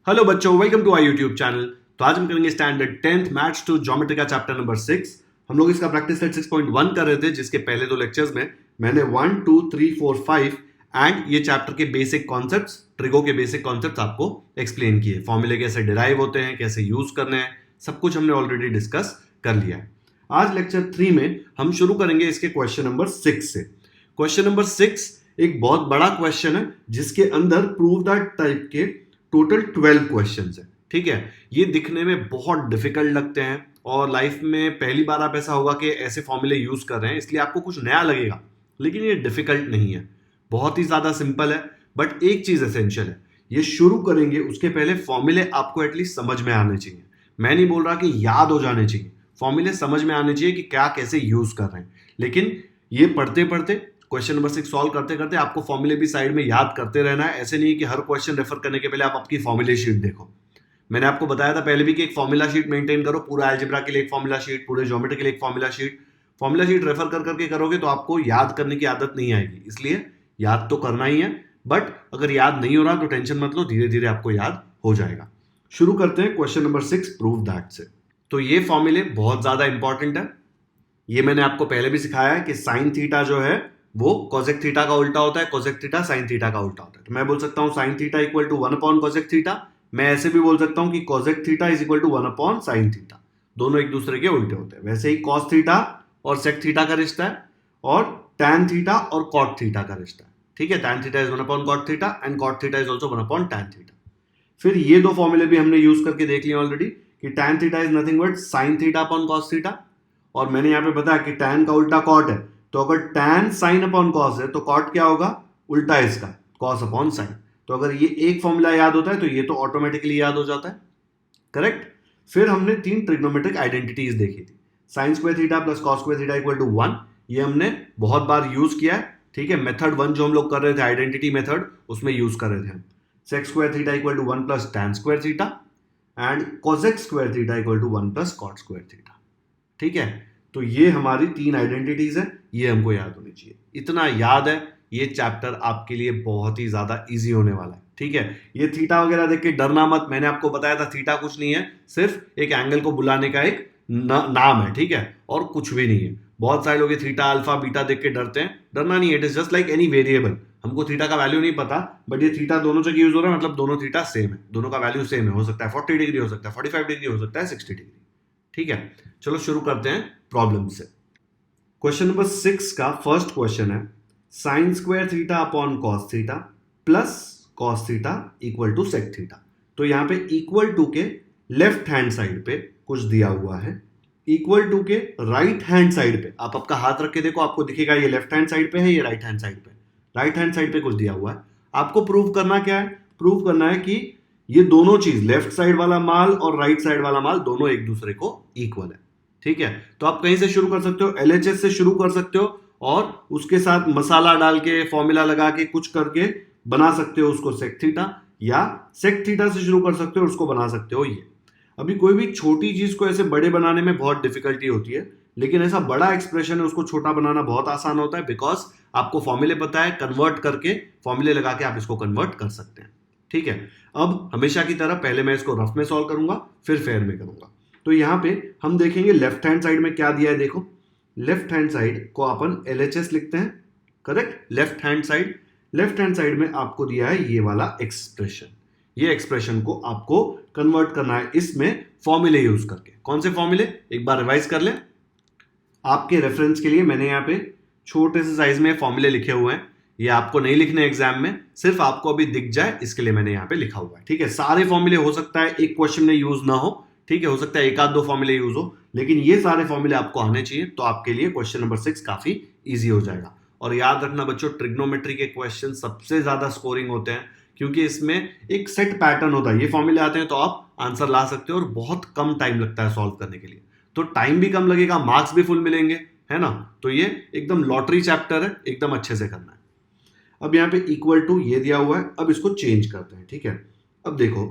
Hello बच्चों, welcome to our YouTube channel. तो आज हम करेंगे standard 10th maths two geometry का चैप्टर नंबर 6। हम लोग इसका प्रैक्टिस सेट 6.1 कर रहे थे, जिसके पहले दो लेक्चर्स में मैंने 1 2 3 4 5 एंड ये चैप्टर के बेसिक कॉन्सेप्ट्स, ट्रिगो के बेसिक कॉन्सेप्ट्स आपको एक्सप्लेन किए। फॉर्मूले कैसे डिराइव होते हैं, कैसे यूज करने हैं, सब कुछ हमने ऑलरेडी डिस्कस कर लिया है। आज लेक्चर 3 में हम शुरू करेंगे इसके क्वेश्चन नंबर 6 से। क्वेश्चन नंबर 6 एक बहुत बड़ा क्वेश्चन है, जिसके अंदर प्रूव दैट टाइप के टोटल 12 क्वेश्चंस है। ठीक है, ये दिखने में बहुत डिफिकल्ट लगते हैं और लाइफ में पहली बार आप ऐसा होगा कि ऐसे फॉर्मूले यूज कर रहे हैं, इसलिए आपको कुछ नया लगेगा, लेकिन ये डिफिकल्ट नहीं है, बहुत ही ज्यादा सिंपल है। बट एक चीज एसेंशियल है, ये शुरू करेंगे उसके पहले फॉर्मूले आपको एटलीस्ट समझ में आने चाहिए। मैं नहीं बोल रहा कि याद हो जाने चाहिए, फॉर्मूले समझ में आने चाहिए कि क्या कैसे यूज कर रहे हैं। लेकिन ये पढ़ते पढ़ते क्वेश्चन नंबर 6 सॉल्व करते करते आपको फॉर्मूले भी साइड में याद करते रहना है। ऐसे नहीं कि हर क्वेश्चन रेफर करने के पहले आप आपकी फॉर्मूले शीट देखो। मैंने आपको बताया था पहले भी कि एक फॉर्मूला शीट मेंटेन करो, पूरा अलजेब्रा के लिए एक फॉर्मूला शीट, पूरे ज्योमेट्री के लिए एक formula sheet. Formula sheet refer कर करके करोगे तो आपको याद करने की आदत नहीं आएगी, इसलिए याद तो करना ही है। बट अगर याद नहीं हो रहा तो टेंशन मत लो, धीरे धीरे आपको याद हो जाएगा। शुरू करते हैं क्वेश्चन नंबर 6 प्रूव दैट से। तो ये फॉर्मूले बहुत ज्यादा इंपॉर्टेंट है। ये मैंने आपको पहले भी सिखाया है कि साइन थीटा जो है वो कोसेक थीटा का उल्टा होता है, कोसेक थीटा साइन थीटा का उल्टा होता है। तो मैं बोल सकता हूं sine theta equal to 1 upon cosec theta. मैं ऐसे भी बोल सकता हूं कि cosec theta is equal to 1 upon sine theta. दोनों एक दूसरे के उल्टे होते हैं। वैसे ही कॉस थीटा और सेक थीटा का रिश्ता है, और टैन थीटा और कॉट थीटा का रिश्ता है। ठीक है, tan theta is 1 upon cot theta and cot theta is also 1 upon tan theta. फिर ये दो फॉर्मूले भी हमने यूज करके देख लिए ऑलरेडी कि tan theta is nothing but sine theta upon cos theta. और मैंने यहां पे बताया कि टैन का उल्टा कॉट है, तो अगर टैन साइन अपॉन कॉस है तो कॉट क्या होगा, उल्टा इसका कॉस अपॉन साइन। तो अगर ये एक फॉर्मूला याद होता है तो ये तो ऑटोमेटिकली याद हो जाता है। करेक्ट। फिर हमने 3 ट्रिग्नोमेट्रिक आइडेंटिटीज देखी थी। Sine square theta plus cos square theta equal to 1, ये हमने बहुत बार यूज किया है। ठीक है, मेथड 1 जो हम लोग कर रहे थे, आइडेंटिटी मेथड, उसमें यूज कर रहे थे हम। Sec square theta equal to 1 plus tan square theta and cosec square theta equal to 1 plus cot square theta. ठीक है, तो ये हमारी 3 आइडेंटिटीज है, ये हमको याद होनी चाहिए। इतना याद है, ये चैप्टर आपके लिए बहुत ही ज्यादा इजी होने वाला है। ठीक है, ये थीटा वगैरह देख के डरना मत। मैंने आपको बताया था थीटा कुछ नहीं है, सिर्फ एक एंगल को बुलाने का एक नाम है। ठीक है, और कुछ भी नहीं है। बहुत सारे लोग थीटा अल्फा बीटा देख के डरते हैं, डरना नहीं है। It is just like any variable. हमको थीटा का वैल्यू नहीं पता, बट ये थीटा दोनों जगह यूज हो रहा है, मतलब दोनों थीटा सेम है, दोनों का वैल्यू सेम है। हो सकता है 40 डिग्री, हो सकता है 45 डिग्री, हो सकता है 60 डिग्री। ठीक है, चलो शुरू करते हैं प्रॉब्लम से। क्वेश्चन नंबर 6 का फर्स्ट क्वेश्चन है sine square theta upon cos theta plus cos theta equal to sec theta. तो यहां पे इक्वल टू के लेफ्ट हैंड साइड पे कुछ दिया हुआ है, इक्वल टू के राइट हैंड साइड पे आप आपका हाथ रख के देखो, आपको दिखेगा ये लेफ्ट हैंड साइड पे है, ये राइट हैंड साइड पे। राइट हैंड साइड पे कुछ दिया हुआ है। आपको प्रूव करना क्या है, प्रूव करना है कि ये दोनों चीज, लेफ्ट साइड वाला माल और राइट साइड वाला माल, दोनों एक दूसरे को इक्वल है। ठीक है, तो आप कहीं से शुरू कर सकते हो, एलएचएस से शुरू कर सकते हो और उसके साथ मसाला डाल के, फॉर्मूला लगा के, कुछ करके बना सकते हो उसको सेक थीटा, या सेक थीटा से शुरू कर सकते हो, उसको बना सकते हो ये। अभी कोई भी छोटी चीज को ऐसे बड़े बनाने में बहुत डिफिकल्टी होती है, लेकिन ऐसा बड़ा एक्सप्रेशन है उसको छोटा बनाना बहुत आसान होता है, बिकॉज आपको फॉर्मूले पता है, कन्वर्ट करके फॉर्मूले लगा के आप इसको कन्वर्ट कर सकते हैं। ठीक है, अब हमेशा की तरह पहले मैं इसको रफ में सॉल्व करूंगा, फिर फेयर में करूंगा। तो यहां पे हम देखेंगे लेफ्ट हैंड साइड में क्या दिया है। देखो, लेफ्ट हैंड साइड को अपन एलएचएस लिखते हैं। Correct, left hand side, left hand side में आपको दिया है ये वाला एक्सप्रेशन। ये एक्सप्रेशन को आपको कन्वर्ट करना है इसमें फॉर्मूले यूज करके। कौन से फॉर्मूले, एक बार रिवाइज कर लें। आपके रेफरेंस के लिए मैंने यहाँ पे छोटे से साइज में फॉर्मूले लिखे हुए हैं, ये आपको नहीं लिखने एग्जाम में, सिर्फ आपको अभी दिख जाए इसके लिए मैंने यहाँ पे लिखा हुआ है। ठीक है, सारे फॉर्मूले हो सकता है एक क्वेश्चन में यूज ना हो, ठीक है, हो सकता है एक आध दो फॉर्मूले यूज हो, लेकिन ये सारे फॉर्मूले आपको आने चाहिए, तो आपके लिए क्वेश्चन नंबर 6 काफी इजी हो जाएगा। और याद रखना बच्चों, ट्रिग्नोमेट्री के क्वेश्चन सबसे ज्यादा स्कोरिंग होते हैं, क्योंकि इसमें एक सेट पैटर्न होता है। ये फॉर्मूले आते हैं तो आप आंसर ला सकते हो और बहुत कम टाइम लगता है सॉल्व करने के लिए, तो टाइम भी कम लगेगा, मार्क्स भी फुल मिलेंगे, है ना। तो ये एकदम लॉटरी चैप्टर है, एकदम अच्छे से करना है। अब यहाँ पे इक्वल टू ये दिया हुआ है, अब इसको चेंज करते हैं। ठीक है, अब देखो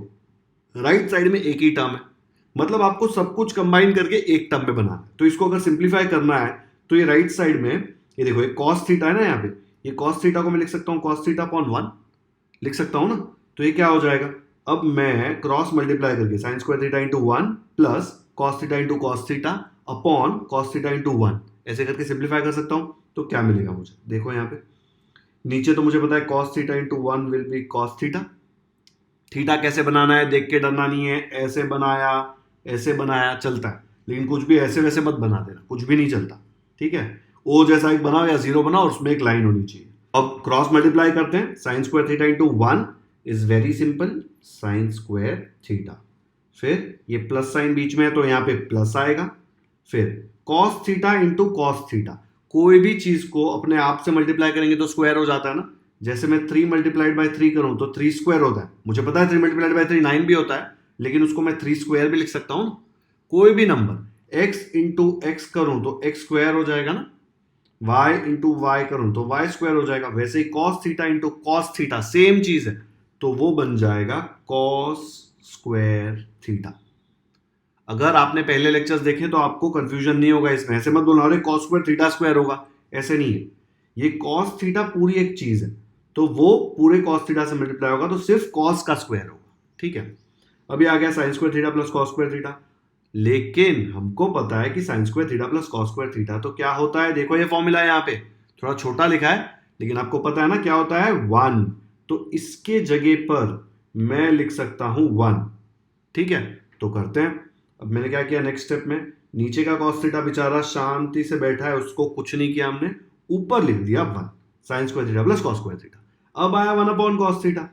राइट साइड में एक ही टर्म है, मतलब आपको सब कुछ कंबाइन करके एक टर्म में बनाना है। तो इसको अगर सिंप्लीफाई करना है तो ये राइट साइड में, ये देखो ये कॉस थीटा है ना, यहाँ पे ये कॉस थीटा को मैं लिख सकता हूँ कॉस थीटा अपॉन 1 लिख सकता हूँ ना। तो ये क्या हो जाएगा, अब मैं क्रॉस मल्टीप्लाई करके sign square theta into 1 plus cos theta into cos theta upon cos theta into 1 ऐसे करके सिंप्लीफाई कर सकता हूं। तो क्या मिलेगा मुझे, देखो यहाँ पे नीचे तो मुझे पता है cos theta into 1 will be cos theta. Theta कैसे बनाना है देख के डरना नहीं है, ऐसे बनाया चलता है, लेकिन कुछ भी ऐसे वैसे मत बना देना, कुछ भी नहीं चलता, ठीक है। ओ जैसा एक बनाओ या जीरो बनाओ और उसमें एक लाइन होनी चाहिए। अब क्रॉस मल्टीप्लाई करते हैं, sign square theta into 1 is very simple, sign square theta, फिर ये प्लस साइन बीच में है तो यहाँ पे प्लस आएगा, फिर cos theta into cos theta. कोई भी चीज को अपने आप से मल्टीप्लाई करेंगे तो स्क्वायर हो जाता है ना। जैसे मैं 3 मल्टीप्लाइड बाय 3 करूं तो 3 स्क्वायर होता है, मुझे पता है 3 मल्टीप्लाइड बाय 3 9 भी होता है, लेकिन उसको मैं 3 स्क्वायर भी लिख सकता हूं ना। कोई भी नंबर x इंटू एक्स करूं तो x स्क्वायर हो जाएगा ना, y इंटू वाई करूं तो y स्क्वायर हो जाएगा। वैसे ही cos theta into cos theta same चीज है, तो वो बन जाएगा cos स्क्वायर थीटा। अगर आपने पहले लेक्चर्स देखे तो आपको कंफ्यूजन नहीं होगा इसमें, ऐसे मत बोलना अरे cos स्क्वायर थीटा स्क्वायर होगा, ऐसे नहीं है। ये cos थीटा पूरी एक चीज है, तो वो पूरे cos थीटा से मल्टीप्लाई होगा तो सिर्फ cos का स्क्वायर होगा, ठीक है। अभी आ गया sign square theta plus cos square theta, लेकिन हमको पता है कि sign square theta plus cos square theta तो क्या होता है, देखो ये फॉर्मूला है यहाँ पे थोड़ा छोटा लिखा है, लेकिन आपको पता है ना क्या होता है 1, तो इसके जगह पर मैं लिख सकता हूं 1, ठीक है। तो करते हैं, अब मैंने क्या किया नेक्स्ट स्टेप में, नीचे का cos थीटा बेचारा शांति से बैठा है, उसको कुछ नहीं किया हमने, ऊपर लिख दिया 1 sign square theta plus cos square theta. अब आया 1 upon cos theta,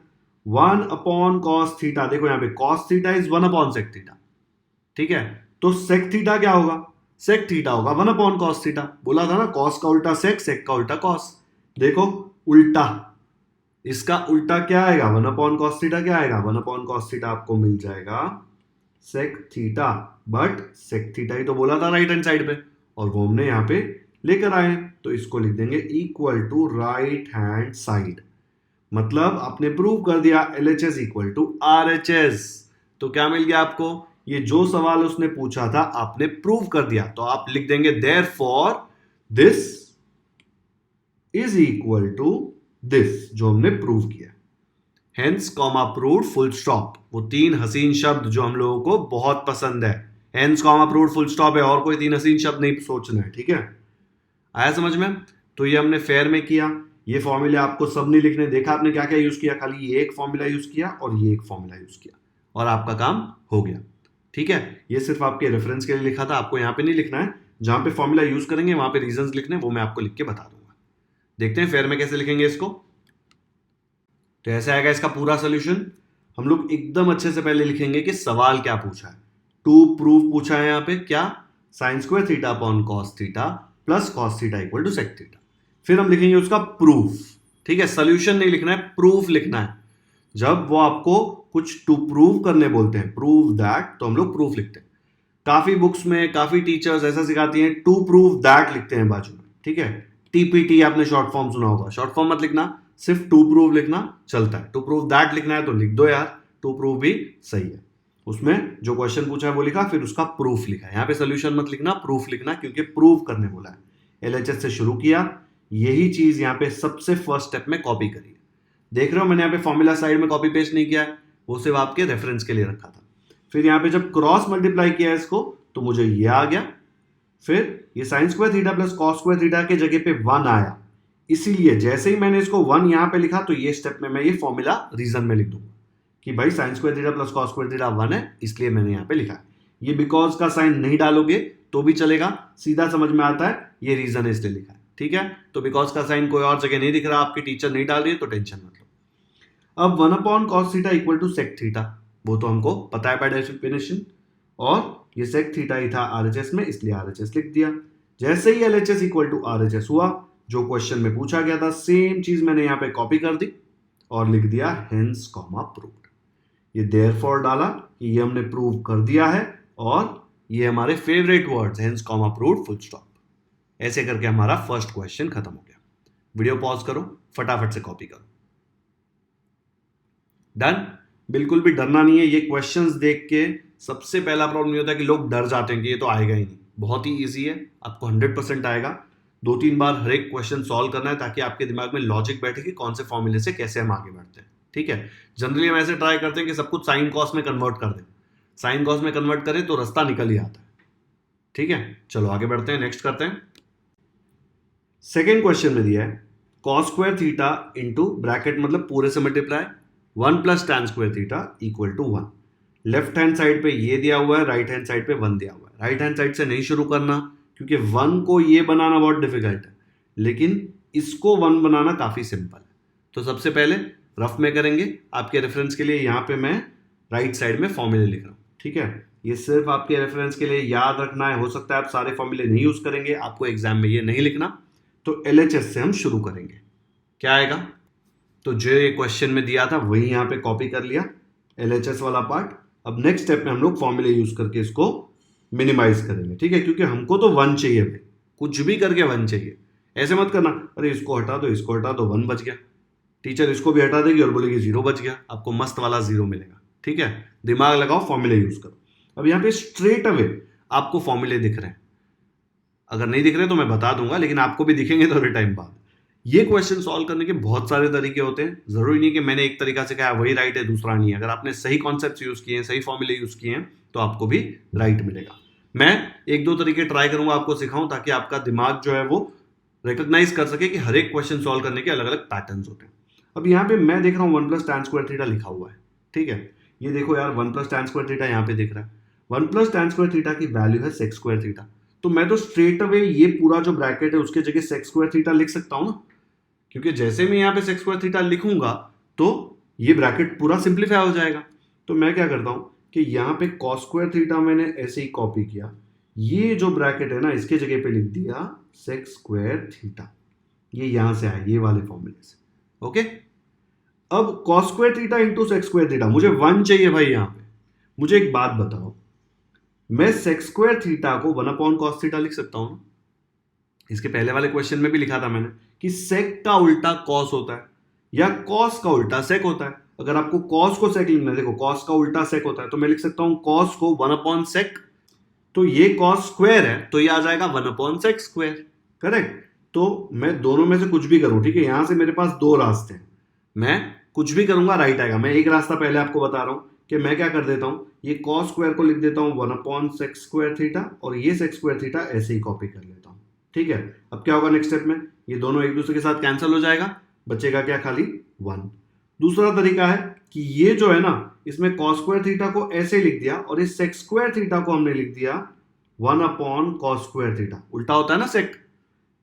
1 upon cos theta, देखो यहाँ पे cos theta is 1 upon sec theta, ठीक है। तो sec थीटा क्या होगा, sec थीटा होगा 1 अपॉन cos थीटा। बोला था ना cos का उल्टा sec का उल्टा cos, देखो उल्टा, इसका उल्टा क्या आएगा 1 अपॉन cos थीटा, क्या आएगा 1 अपॉन cos थीटा, आपको मिल जाएगा sec theta, but sec theta ही तो बोला था राइट हैंड साइड पे, और वो हमने यहाँ पे लेकर आए, तो इसको लिख देंगे equal to right hand side. मतलब आपने प्रूव कर दिया LHS इक्वल टू RHS। तो क्या मिल गया आपको, ये जो सवाल उसने पूछा था आपने प्रूव कर दिया, तो आप लिख देंगे therefore this is equal to this, जो हमने प्रूव किया। Hence comma proved full stop, वो 3 हसीन शब्द जो हम लोगों को बहुत पसंद है, hence comma proved full stop है, और कोई 3 हसीन शब्द नहीं सोचना है, ठीक है। आया समझ में। तो ये हमने फेयर में किया, ये फॉर्मूले आपको सब नहीं लिखने, देखा आपने क्या क्या यूज किया, खाली ये एक फॉर्मूला यूज किया और ये एक फॉर्मूला यूज किया और आपका काम हो गया, ठीक है। ये सिर्फ आपके रेफरेंस के लिए लिखा था, आपको यहाँ पे नहीं लिखना है, जहां पे फॉर्मूला यूज करेंगे वहां पे रीजंस लिखने, वो मैं आपको लिख के बता दूंगा। देखते हैं फेयर में कैसे लिखेंगे इसको। तो ऐसे आएगा इसका पूरा सोल्यूशन। हम लोग एकदम अच्छे से पहले लिखेंगे कि सवाल क्या पूछा है, टू प्रूव पूछा है यहाँ पे, क्या sine square theta upon cos theta plus cos theta equal to sec theta. फिर हम लिखेंगे उसका प्रूफ, ठीक है, सोल्यूशन नहीं लिखना है, प्रूफ लिखना है। जब वो आपको कुछ टू प्रूव करने बोलते हैं, प्रूव दैट, तो हम लोग प्रूफ लिखते हैं। काफी बुक्स में काफी टीचर्स ऐसा सिखाती हैं टू प्रूव दैट लिखते हैं बाजू में, ठीक है। TPT आपने शॉर्ट फॉर्म सुना होगा, शॉर्ट फॉर्म मत लिखना, सिर्फ टू प्रूव लिखना चलता है। टू प्रूव दैट लिखना है तो लिख दो यार, टू प्रूव भी सही है। उसमें जो क्वेश्चन पूछा है वो लिखा, फिर उसका प्रूफ लिखा है। यहाँ पे सोल्यूशन मत लिखना, प्रूफ लिखना, क्योंकि प्रूव करने बोला है। LHS से शुरू किया, यही चीज यहाँ पे सबसे फर्स्ट स्टेप में कॉपी करी है। देख रहे हो मैंने यहाँ पे फॉर्मूला साइड में कॉपी पेस्ट नहीं किया है, वो सिर्फ आपके रेफरेंस के लिए रखा था। फिर यहाँ पे जब क्रॉस मल्टीप्लाई किया इसको तो मुझे ये आ गया, फिर ये sign square theta plus cos square theta के जगह पे 1 आया, इसीलिए जैसे ही मैंने इसको 1 यहां पे लिखा तो ये स्टेप में मैं ये फॉर्मूला रीजन में लिख दूंगा कि भाई sine square theta plus cos square theta 1 है, इसलिए मैंने यहां पे लिखा है। ये बिकॉज का साइन नहीं डालोगे तो भी चलेगा, सीधा समझ में आता है ये रीजन है इसलिए लिखा है, ठीक है। तो बिकॉज का साइन कोई और जगह नहीं दिख रहा, आपकी टीचर नहीं डाल रही है तो टेंशन मत लो। अब 1 upon cos theta equal to sec theta, वो तो हमको पता है बाय डेफिनेशन, और ये सेक थीटा ही था RHS में, इसलिए RHS लिख दिया। जैसे ही LHS इक्वल टू RHS हुआ, जो क्वेश्चन में पूछा गया था सेम चीज मैंने यहां पे कॉपी कर दी और लिख दिया हेंस कॉमा प्रूव्ड। ये देयरफॉर डाला कि ये हमने प्रूव कर दिया है, और ये हमारे favourite words hence comma proved full stop. ऐसे करके हमारा फर्स्ट क्वेश्चन खत्म हो गया। वीडियो पॉज करो, फटाफट से कॉपी करो। डन। बिल्कुल भी डरना नहीं है, ये क्वेश्चंस देख के सबसे पहला प्रॉब्लम ये होता है कि लोग डर जाते हैं कि ये तो आएगा ही नहीं। बहुत ही इजी है, आपको 100% आएगा। 2-3 बार हर एक क्वेश्चन सॉल्व करना है ताकि आपके दिमाग में लॉजिक बैठे कि कौन से फॉर्मूले से कैसे हम आगे बढ़ते हैं। ठीक है, जनरली हम ऐसे ट्राई करते हैं कि सब कुछ साइन कॉस में कन्वर्ट कर दें, साइन कॉस में कन्वर्ट करें तो रास्ता निकल ही आता है। ठीक है, चलो आगे बढ़ते हैं, नेक्स्ट करते हैं। सेकेंड क्वेश्चन में दिया है cos square theta into bracket मतलब पूरे से multiply 1 plus tan square theta equal to 1। Left hand side पे ये दिया हुआ है, राइट हैंड साइड पे 1 दिया हुआ है। राइट हैंड साइड से नहीं शुरू करना क्योंकि 1 को ये बनाना बहुत डिफिकल्ट है, लेकिन इसको 1 बनाना काफी सिंपल है। तो सबसे पहले रफ में करेंगे, आपके रेफरेंस के लिए यहाँ पे मैं राइट साइड में फॉर्मूले लिख रहा हूँ। ठीक है, ये सिर्फ आपके रेफरेंस के लिए याद रखना है, हो सकता है आप सारे फॉर्मूले नहीं यूज करेंगे, आपको एग्जाम में ये नहीं लिखना। तो LHS से हम शुरू करेंगे, क्या आएगा, तो जो ये क्वेश्चन में दिया था वही यहाँ पे कॉपी कर लिया, LHS वाला पार्ट। अब नेक्स्ट स्टेप में हम लोग फॉर्मूले यूज करके इसको मिनिमाइज करेंगे। ठीक है, क्योंकि हमको तो 1 चाहिए भाई, कुछ भी करके 1 चाहिए। ऐसे मत करना अरे इसको हटा दो, इसको हटा दो, 1 बच गया, टीचर इसको भी हटा देगी और बोलेगी 0 बच गया, आपको मस्त वाला 0 मिलेगा। ठीक है, दिमाग लगाओ, फॉर्मूले यूज करो। अब यहाँ पे स्ट्रेट अवे आपको फॉर्मूले दिख रहे हैं, अगर नहीं दिख रहे तो मैं बता दूंगा, लेकिन आपको भी दिखेंगे थोड़े टाइम बाद। ये क्वेश्चन सॉल्व करने के बहुत सारे तरीके होते हैं, जरूरी नहीं कि मैंने एक तरीका से कहा वही राइट है दूसरा नहीं है। अगर आपने सही कॉन्सेप्ट यूज किए हैं, सही फॉर्मूले यूज किए हैं तो आपको भी राइट मिलेगा। मैं 1-2 तरीके ट्राई करूंगा, आपको सिखाऊं, ताकि आपका दिमाग जो है वो रिकॉग्नाइज कर सके कि हर एक क्वेश्चन सॉल्व करने के अलग अलग पैटर्न्स होते हैं। अब यहाँ पे मैं देख रहा हूँ 1 प्लस टैन स्क्वायर थीटा लिखा हुआ है। ठीक है, ये देखो यार 1 प्लस टैन स्क्वायर थीटा यहाँ पे दिख रहा है। 1 प्लस टैन स्क्वायर थीटा की वैल्यू है सेक स्क्वायर थीटा, तो मैं तो स्ट्रेट अवे ये पूरा जो ब्रैकेट है उसके जगह सेक स्क्वायर थीटा लिख सकता हूं ना, क्योंकि जैसे मैं यहाँ पे सेक स्क्वायर थीटा लिखूंगा तो ये ब्रैकेट पूरा सिंप्लीफाई हो जाएगा। तो मैं क्या करता हूं कि यहाँ पे कॉस स्क्वायर थीटा मैंने ऐसे ही कॉपी किया, ये जो ब्रैकेट है ना इसके जगह पे लिख दिया सेक स्क्वायर थीटा, ये यहां से आया ये वाले फॉर्मूले से। ओके, अब cos square theta into sec square theta, मुझे 1 चाहिए भाई। यहाँ पे मुझे एक बात बताओ, मैं सेक स्क्वायर थीटा को 1 अपॉन कॉस थीटा लिख सकता हूं ना? इसके पहले वाले क्वेश्चन में भी लिखा था मैंने कि सेक का उल्टा कॉस होता है या कॉस का उल्टा सेक होता है। अगर आपको कॉस को सेक लिखना है, देखो कॉस का उल्टा सेक होता है, तो मैं लिख सकता हूं कॉस को 1 अपॉन सेक, तो ये कॉस स्क्वायर है तो ये आ जाएगा 1 अपॉन सेक स्क्वायर। करेक्ट, तो मैं दोनों में से कुछ भी करूं, ठीक है, यहां से मेरे पास 2 रास्ते हैं, मैं कुछ भी करूंगा राइट आएगा। मैं एक रास्ता पहले आपको बता रहा हूं कि मैं क्या कर देता हूं, ये कॉस स्क्वायर को लिख देता हूं 1 अपॉन सेक स्क्वायर थीटा, और ये सेक स्क्वायर थीटा ऐसे ही कॉपी कर लेता हूं। ठीक है, अब क्या होगा नेक्स्ट स्टेप में, ये दोनों एक दूसरे के साथ कैंसिल हो जाएगा, बचेगा क्या, खाली 1। दूसरा तरीका है कि ये जो है ना इसमें कॉस स्क्वायर थीटा को ऐसे लिख दिया और इस सेक स्क्वायर थीटा को हमने लिख दिया 1 अपॉन कॉस स्क्वायर थीटा, उल्टा होता है ना सेक,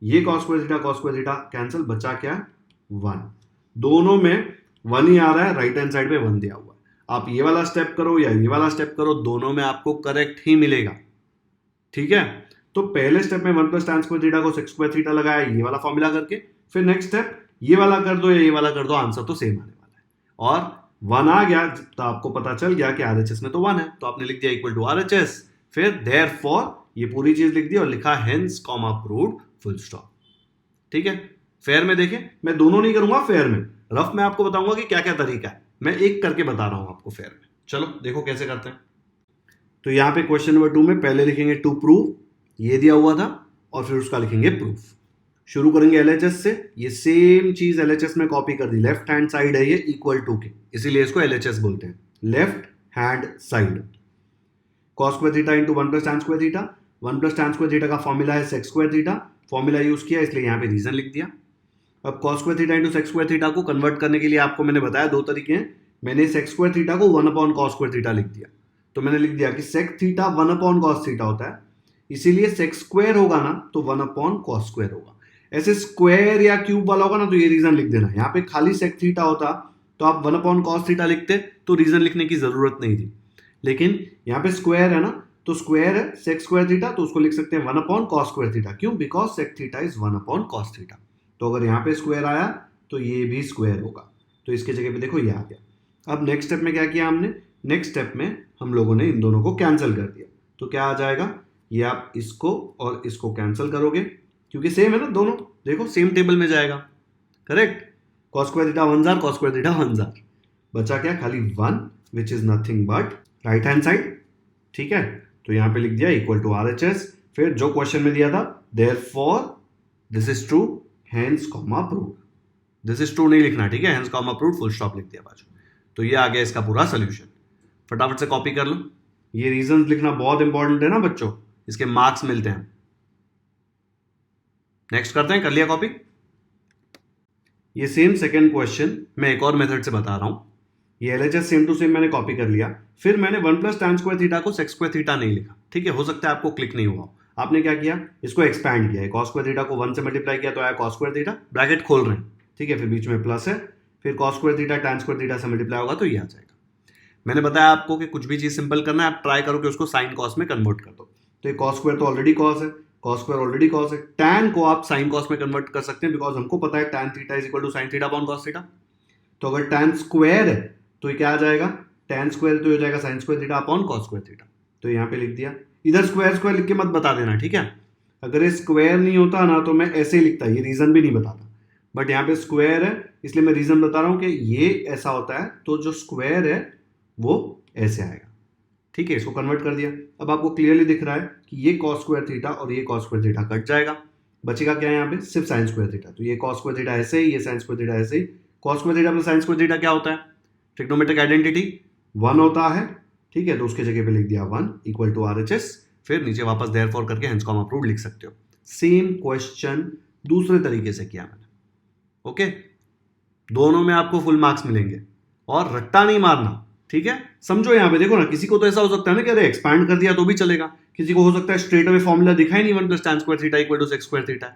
ये कॉस स्क्वायर थीटा कैंसिल, बचा क्या 1। दोनों में 1 ही आ रहा है, राइट हैंड साइड पे 1 दिया हुआ है। आप ये वाला स्टेप करो या ये वाला स्टेप करो, दोनों में आपको करेक्ट ही मिलेगा। ठीक है, तो पहले स्टेप में 1 प्लस टैन स्क्वायर थीटा को सेक स्क्वायर थीटा लगाया ये वाला फॉर्मूला करके, फिर नेक्स्ट स्टेप ये वाला कर दो या ये वाला कर दो, आंसर तो सेम आने वाला है। और 1 आ गया तो आपको पता चल गया कि RHS में तो 1 है, तो आपने लिख दिया इक्वल टू RHS, फिर देयरफॉर ये पूरी चीज लिख दी और लिखा hence comma proved full stop. ठीक है, फेयर में देखें, मैं दोनों नहीं करूंगा, फेयर में रफ में आपको बताऊंगा कि क्या क्या तरीका है, मैं एक करके बता रहा हूं आपको फेयर में। चलो देखो कैसे करते हैं। तो यहां पे क्वेश्चन नंबर 2 में पहले लिखेंगे टू प्रूव, ये दिया हुआ था, और फिर उसका लिखेंगे प्रूफ। शुरू करेंगे LHS से, ये सेम चीज LHS में कॉपी कर दी, लेफ्ट हैंड साइड है ये इक्वल टू के, इसीलिए इसको LHS बोलते हैं, left hand side. Cos square theta into 1 plus tan square theta, 1 plus tan square theta का फॉर्मूला है sec square theta, formula use किया इसलिए यहां पे रीजन लिख दिया। अब cos square theta into sec square theta को कन्वर्ट करने के लिए आपको मैंने बताया 2 तरीके हैं। मैंने सेक स्क्वायर थीटा को 1 अपॉन कॉस स्क्वायर थीटा लिख दिया, तो मैंने लिख दिया कि sec theta 1 upon cos theta होता है, इसीलिए सेक स्क्वायर होगा ना तो 1 अपॉन कॉस स्क्वायर होगा। ऐसे स्क्वायर या क्यूब वाला होगा ना तो ये रीजन लिख देना। यहाँ पे खाली सेक थीटा होता तो आप 1 अपॉन कॉस थीटा लिखते तो रीजन लिखने की जरूरत नहीं थी, लेकिन यहाँ पे स्क्वायर है ना, तो स्क्वायर है सेक स्क्वायर थीटा, तो उसको लिख सकते हैं 1 अपॉन कॉस स्क्वायर थीटा। क्यों? Because sec theta is 1 upon cos theta. तो अगर यहाँ पे स्क्वायर आया तो ये भी स्क्वायर होगा, तो इसके जगह पे देखो ये आ गया। अब नेक्स्ट स्टेप में क्या किया हमने, नेक्स्ट स्टेप में हम लोगों ने इन दोनों को कैंसिल कर दिया, तो क्या आ जाएगा, ये आप इसको और इसको कैंसिल करोगे क्योंकि सेम है ना दोनों, देखो सेम टेबल में जाएगा। Correct, cos square theta 1 jar, cos square theta 1 jar, बचा क्या, खाली 1 which is nothing but right hand side. ठीक है, तो यहां पे लिख दिया इक्वल टू RHS, फिर जो क्वेश्चन में दिया था therefore this is true, hence comma proved. This is true नहीं लिखना, ठीक है, hence comma proved full stop लिख दिया बाजू। तो ये आ गया इसका पूरा सोल्यूशन। फटाफट से कॉपी कर लो, ये रीजंस लिखना बहुत इंपॉर्टेंट है ना बच्चों, इसके मार्क्स मिलते हैं। नेक्स्ट करते हैं, कर लिया कॉपी? ये सेम सेकंड क्वेश्चन मैं एक और मेथड से बता रहा हूं। ये एलएचएस सेम टू सेम मैंने कॉपी कर लिया, फिर मैंने 1 प्लस tan स्क्वायर थीटा को sec स्क्वायर थीटा नहीं लिखा, ठीक है, हो सकता है आपको क्लिक नहीं हुआ। आपने क्या किया, इसको एक्सपैंड किया, cos स्क्वायर थीटा को 1 से मल्टीप्लाई किया तो आया cos स्क्वायर थीटा, ब्रैकेट खोल रहे हैं, ठीक है, फिर बीच में प्लस है, फिर cos square theta tan square theta से मल्टीप्लाई होगा तो ये आ जाएगा। मैंने बताया आपको कि कुछ भी चीज सिंपल करना है, आप ट्राई करो कि उसको साइन कॉस में कन्वर्ट कर दो। तो ये cos स्क्वायर तो ऑलरेडी कॉस है, cos स्क्वायर ऑलरेडी कॉस है, tan को आप साइन कॉस में कन्वर्ट कर सकते हैं, बिकॉज हमको पता है tan theta is equal to sine theta upon cos theta. तो अगर tan स्क्वायर है तो ये क्या आ जाएगा, tan स्क्वायर तो हो जाएगा sign square theta upon cos square theta. तो यहाँ पे लिख दिया, इधर स्क्वायर स्क्वायर लिख के मत बता देना, ठीक है, अगर ये स्क्वायर नहीं होता ना तो मैं ऐसे ही लिखता, ये रीजन भी नहीं बताता, बट यहाँ पे स्क्वायर है इसलिए मैं रीजन बता रहा हूँ कि ये ऐसा होता है, तो जो स्क्वायर है वो ऐसे आएगा, ठीक है, इसको कन्वर्ट कर दिया। अब आपको क्लियरली दिख रहा है कि ये cos स्क्वायर थीटा और ये cos स्क्वायर थीटा कट जाएगा, बचेगा क्या यहाँ पे, सिर्फ साइन स्क्वायर थीटा। तो ये cos स्क्वायर थीटा ऐसे ही, ये साइन स्क्वायर थीटा ऐसे ही, cos square theta plus sine square theta क्या होता है, ट्रिग्नोमेट्रिक आइडेंटिटी 1 होता है, ठीक है, तो उसके जगह पे लिख दिया 1 इक्वल टू RHS, फिर नीचे वापस देयरफॉर करके हेंस कॉमा प्रूव्ड लिख सकते हो। सेम क्वेश्चन दूसरे तरीके से किया मैंने, ओके, दोनों में आपको फुल मार्क्स मिलेंगे, और रट्टा नहीं मारना, ठीक है, समझो यहाँ पे देखो ना, किसी को तो ऐसा हो सकता है ना कि अरे एक्सपैंड कर दिया तो भी चलेगा, किसी को हो सकता है स्ट्रेट अवे फॉर्मूला दिखाई नहीं 1 plus tan square theta equal to sec square theta.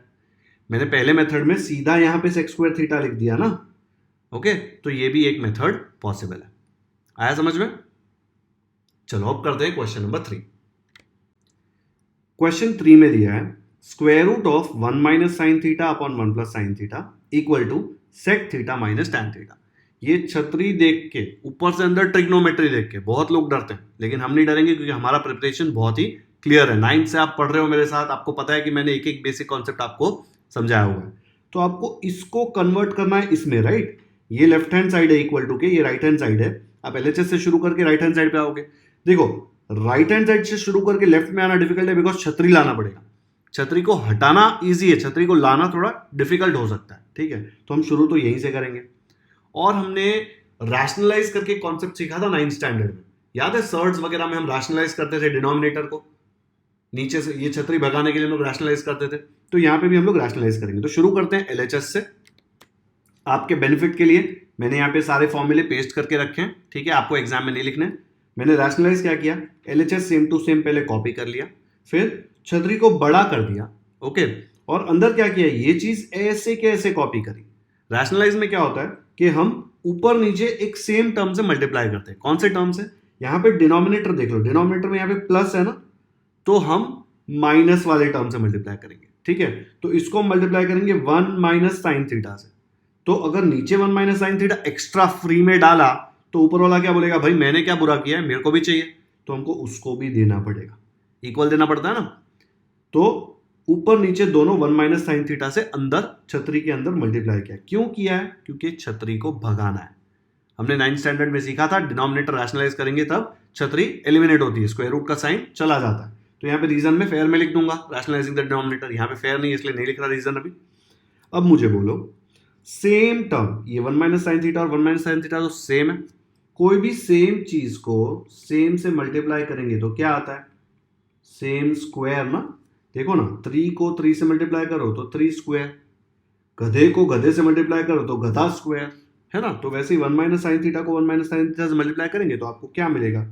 मैंने पहले मेथड में सीधा यहाँ पे sec स्क्वायर थीटा लिख दिया ना, ओके, तो ये भी एक मेथड पॉसिबल है। आया समझ में? चलो अब करते हैं क्वेश्चन नंबर 3। क्वेश्चन 3 में दिया है square root of 1 minus sine theta upon 1 plus sine theta equal to sec theta minus tan theta. ये छतरी देख के, ऊपर से अंदर ट्रिग्नोमेट्री देख के बहुत लोग डरते हैं, लेकिन हम नहीं डरेंगे क्योंकि हमारा प्रिपरेशन बहुत ही क्लियर है। 9th से आप पढ़ रहे हो मेरे साथ, आपको पता है कि मैंने एक एक बेसिक कॉन्सेप्ट आपको समझाया हुआ है। तो आपको इसको कन्वर्ट करना है इसमें, राइट, ये लेफ्ट हैंड साइड है इक्वल टू के, ये राइट हैंड साइड है, आप एलएचएस से शुरू करके राइट हैंड साइड पे आओगे। देखो राइट हैंड साइड से शुरू करके लेफ्ट में आना डिफिकल्ट है, बिकॉज छतरी लाना पड़ेगा। छतरी को हटाना इजी है, छतरी को लाना थोड़ा डिफिकल्ट हो सकता है, ठीक है, तो हम शुरू तो यहीं से करेंगे। और हमने रैशनलाइज करके कॉन्सेप्ट सीखा था 9th स्टैंडर्ड में, याद है, सर्ड्स वगैरह में हम रैशनलाइज करते थे डिनोमिनेटर को, नीचे से ये छतरी भगाने के लिए हम लोग रैशनलाइज करते थे, तो यहां पे भी हम लोग रैशनलाइज करेंगे। तो शुरू करते हैं एलएचएस से। आपके बेनिफिट के लिए मैंने यहाँ पे सारे फॉर्मूले पेस्ट करके रखे हैं, ठीक है, आपको एग्जाम में नहीं लिखने। मैंने रैशनलाइज क्या किया, एलएचएस सेम टू सेम पहले कॉपी कर लिया, फिर छतरी को बड़ा कर दिया, ओके, और अंदर क्या किया, ये चीज ऐसे के ऐसे कॉपी करी। रैशनलाइज में क्या होता है कि हम ऊपर नीचे एक सेम टर्म से मल्टीप्लाई करते हैं। कौन से टर्म से, यहाँ पे डिनोमिनेटर देख लो, डिनोमिनेटर में यहाँ पे प्लस है ना, तो हम माइनस वाले टर्म से मल्टीप्लाई करेंगे, ठीक है, तो इसको हम मल्टीप्लाई करेंगे 1 माइनस साइन थीटा से। तो अगर नीचे 1 minus sine theta extra free में डाला तो ऊपर वाला क्या बोलेगा, भाई मैंने क्या बुरा किया है, मेरे को भी चाहिए, तो हमको उसको भी देना पड़ेगा, इक्वल देना पड़ता है ना। तो ऊपर नीचे दोनों 1 माइनस साइन थीटा से अंदर छतरी के अंदर मल्टीप्लाई किया। क्यों किया है, क्योंकि छतरी को भगाना है। हमने 9th स्टैंडर्ड में सीखा था डिनोमिनेटर रैशनलाइज करेंगे तब छतरी एलिमिनेट होती है, स्क्वायर रूट का साइन चला जाता है। तो यहाँ पे रीजन में फेयर में लिख दूंगा रैशनलाइजिंग द डिनोमिनेटर, यहाँ पे फेयर नहीं इसलिए नहीं लिख रहा रीजन अभी। अब मुझे बोलो सेम टर्म, ये 1 माइनस साइन थीटा और 1 माइनस साइन थीटा तो सेम है, कोई भी सेम चीज को सेम से मल्टीप्लाई करेंगे तो क्या आता है, सेम स्क्वायर ना। देखो ना, 3 को 3 से मल्टीप्लाई करो तो 3 स्क्वायर, गधे को गधे से मल्टीप्लाई करो तो गधा स्क्वायर, है ना। तो वैसे ही 1 माइनस साइन थीटा को 1 माइनस साइन थीटा से मल्टीप्लाई करेंगे तो आपको क्या मिलेगा,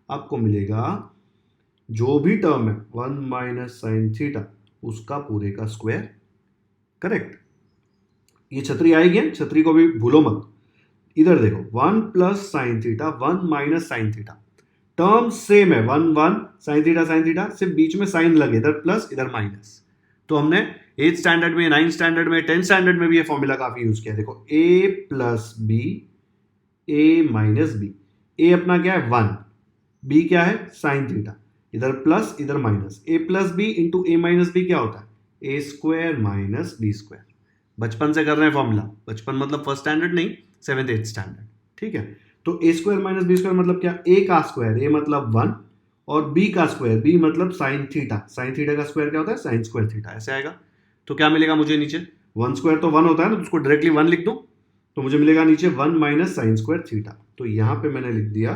आपको मिलेगा जो भी टर्म है 1 माइनस साइन थीटा उसका पूरे का स्क्वायर, करेक्ट। ये छतरी आएगी, छतरी को भी भूलो मत। इधर देखो 1 plus sine theta 1 minus sine theta, term same है, 1 1 साइन थीटा, सिर्फ बीच में साइन लगे, इधर प्लस इधर माइनस। तो हमने 8th स्टैंडर्ड में, 9th स्टैंडर्ड में, 10th स्टैंडर्ड में भी ये फॉर्मूला काफी यूज किया। देखो a plus B, a minus B, a अपना क्या है 1, b क्या है साइन थीटा, इधर प्लस इधर minus, a plus B into a minus B क्या होता है, a square minus B square. बचपन से कर रहे हैं फॉर्मूला, बचपन मतलब 1st स्टैंडर्ड नहीं, 7th 8th स्टैंडर्ड, ठीक है। तो a square minus B square मतलब क्या, a का स्क्वायर, a मतलब 1, और b का स्क्वायर, b मतलब साइन थीटा, साइन थीटा का स्क्वायर क्या होता है, साइन स्क्वायर थीटा, ऐसे आएगा। तो क्या मिलेगा मुझे नीचे, 1 स्क्वायर तो 1 होता है ना, तो उसको डायरेक्टली 1 लिख दूं, तो मुझे मिलेगा नीचे 1 माइनस साइन स्क्वायर थीटा। तो यहां पे मैंने लिख दिया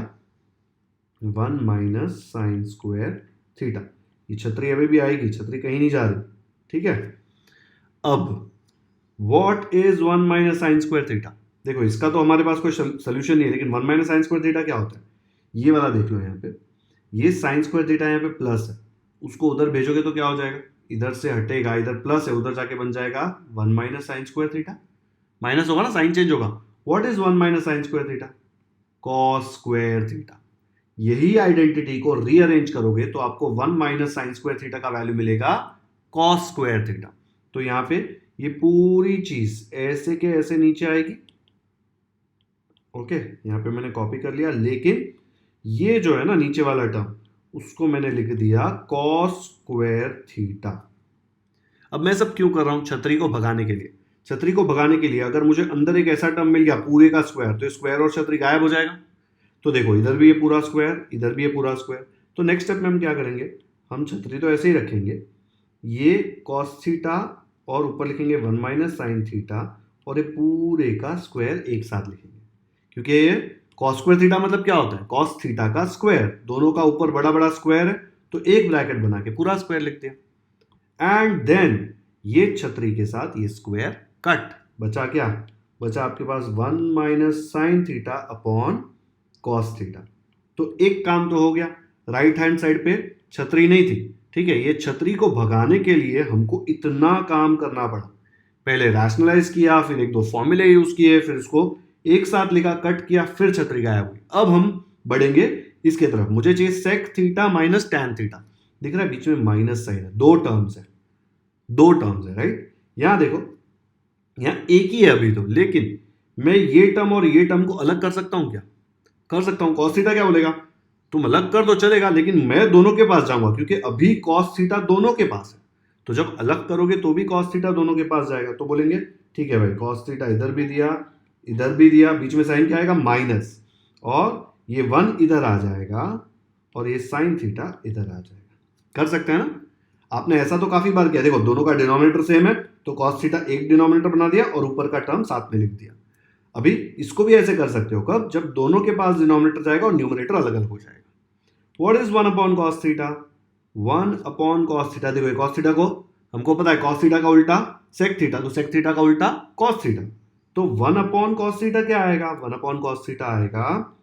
1 माइनस साइन स्क्वायर थीटा। ये छतरी अभी भी आएगी, छतरी कहीं नहीं जा रही, ठीक है। अब what is 1 minus sign square theta? देखो इसका तो हमारे पास कोई सोल्यूशन नहीं है, लेकिन 1 माइनस साइन स्क्वायर थीटा क्या होता है ये वाला देख लो। यहाँ पे ये साइन स्क्वायर थीटा यहाँ पे प्लस है, उसको उधर भेजोगे तो क्या हो जाएगा, इधर से हटेगा, इधर प्लस है उधर जाके बन जाएगा 1 minus sign square theta. Minus होगा ना, साइन चेंज होगा। What is 1 minus sign square theta? Cos square theta. यही आइडेंटिटी को रीअरेंज करोगे तो आपको 1 माइनस साइन स्क्वायर थीटा का वैल्यू मिलेगा कॉस स्क्वायर थीटा। तो यहां पे ये पूरी चीज ऐसे के ऐसे नीचे आएगी। ओके, यहां पे मैंने कॉपी कर लिया, लेकिन ये जो है ना नीचे वाला टर्म, उसको मैंने लिख दिया कॉस स्क्वायर थीटा। अब मैं सब क्यों कर रहा हूं? छतरी को भगाने के लिए। छतरी को भगाने के लिए अगर मुझे अंदर एक ऐसा टर्म मिल गया पूरे का स्क्वायर, तो स्क्वायर और छतरी गायब हो जाएगा। तो देखो इधर भी ये पूरा स्क्वायर, इधर भी ये पूरा स्क्वायर। तो नेक्स्ट स्टेप में हम क्या करेंगे, हम छतरी तो ऐसे ही रखेंगे, ये कॉस थीटा और ऊपर लिखेंगे 1 माइनस साइन थीटा, और ये पूरे का स्क्वायर एक साथ लिखेंगे, क्योंकि ये कॉस स्क्वायर थीटा मतलब क्या होता है, कॉस थीटा का स्क्वायर। दोनों का ऊपर बड़ा बड़ा स्क्वायर है, तो एक ब्रैकेट बना के पूरा स्क्वायर लिख दिया। एंड देन ये छतरी के साथ ये स्क्वायर कट, बचा क्या, बचा आपके पास 1 minus sine theta upon cos theta. तो एक काम तो हो गया, राइट हैंड साइड पे छतरी नहीं थी, ठीक है। ये छतरी को भगाने के लिए हमको इतना काम करना पड़ा, पहले रैशनलाइज किया, फिर एक दो फॉर्मूले यूज किए, फिर इसको एक साथ लिखा, कट किया, फिर छतरी गायब हुई। अब हम बढ़ेंगे इसके तरफ। मुझे चाहिए sec theta minus tan theta. दिख रहा है बीच में माइनस साइन है, दो टर्म्स है, राइट। यहां देखो, यहां एक ही है अभी तो, लेकिन मैं ये टर्म और ये टर्म को अलग कर सकता हूं क्या? कर सकता हूं। कॉस थीटा क्या बोलेगा, तुम अलग कर दो चलेगा, लेकिन मैं दोनों के पास जाऊंगा, क्योंकि अभी कॉस थीटा दोनों के पास है। तो जब अलग करोगे तो भी कॉस थीटा दोनों के पास जाएगा। तो बोलेंगे ठीक है भाई, कॉस थीटा इधर भी दिया, इधर भी दिया, बीच में साइन क्या आएगा, माइनस, और ये 1 इधर आ जाएगा, और ये साइन थीटा इधर आ जाएगा। कर सकते हैं ना? आपने ऐसा तो काफी बार किया। देखो दोनों का डिनोमिनेटर सेम है, तो कॉस थीटा एक डिनोमिनेटर बना दिया और ऊपर का टर्म साथ में लिख दिया। अभी इसको भी ऐसे कर सकते हो, कब, जब दोनों के पास डिनोमिनेटर जाएगा और न्यूमरेटर अलग अलग हो जाएगा। What is 1 upon cos theta? 1 upon cos theta, देखो कॉस थीटा को हमको पता है, कॉस थीटा का उल्टा सेक थीटा, तो सेक थीटा का उल्टा कॉस थीटा। तो 1 अपॉन कॉस थीटा क्या आएगा, 1 अपॉन कॉस थीटा आएगा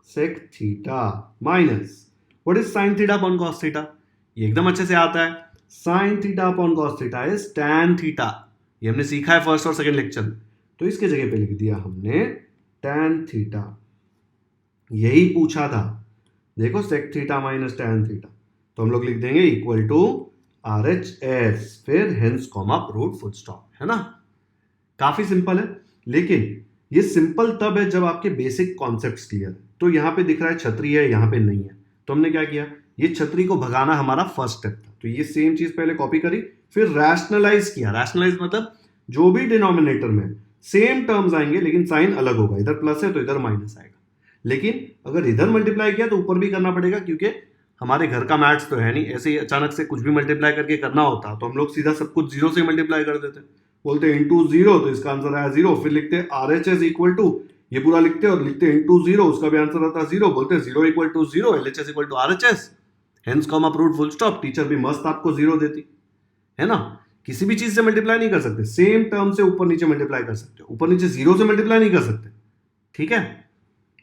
sec theta minus what is sine theta upon cos theta. ये एकदम अच्छे से आता है, sine theta upon cos theta is tan theta. ये हमने सीखा है फर्स्ट और सेकंड लेक्चर में। तो इसके जगह पे लिख दिया हमने टैन थीटा। यही पूछा था, देखो sec theta minus tan theta, तो हम लोग लिख देंगे इक्वल टू RHS, फिर hence comma proved full stop, है ना। काफी सिंपल है, लेकिन ये सिंपल तब है जब आपके बेसिक कॉन्सेप्ट्स क्लियर है। तो यहां पे दिख रहा है छतरी है, यहां पे नहीं है, तो हमने क्या किया, ये छतरी को भगाना हमारा फर्स्ट स्टेप था। तो ये सेम चीज पहले कॉपी करी, फिर रैशनलाइज किया। रैशनलाइज मतलब जो भी डिनोमिनेटर में सेम टर्म्स आएंगे, लेकिन साइन अलग होगा, इधर प्लस है तो इधर माइनस आएगा। लेकिन अगर इधर मल्टीप्लाई किया तो ऊपर भी करना पड़ेगा, क्योंकि हमारे घर का मैथ्स तो है नहीं, ऐसे ही अचानक से कुछ भी मल्टीप्लाई करके करना होता तो हम लोग सीधा सब कुछ जीरो से मल्टीप्लाई कर देते, बोलते इंटू जीरो, तो इसका आंसर आया जीरो, फिर लिखते RHS इक्वल टू, ये पूरा लिखते और लिखते इंटू जीरो, उसका भी आंसर आता जीरो, बोलते zero equal to zero, LHS equal to RHS, hence comma proved full stop. Teacher भी मस्त आपको जीरो देती है ना। किसी भी चीज से मल्टीप्लाई नहीं कर सकते, सेम टर्म से ऊपर नीचे मल्टीप्लाई कर सकते हो, ऊपर नीचे जीरो से मल्टीप्लाई नहीं कर सकते, ठीक है।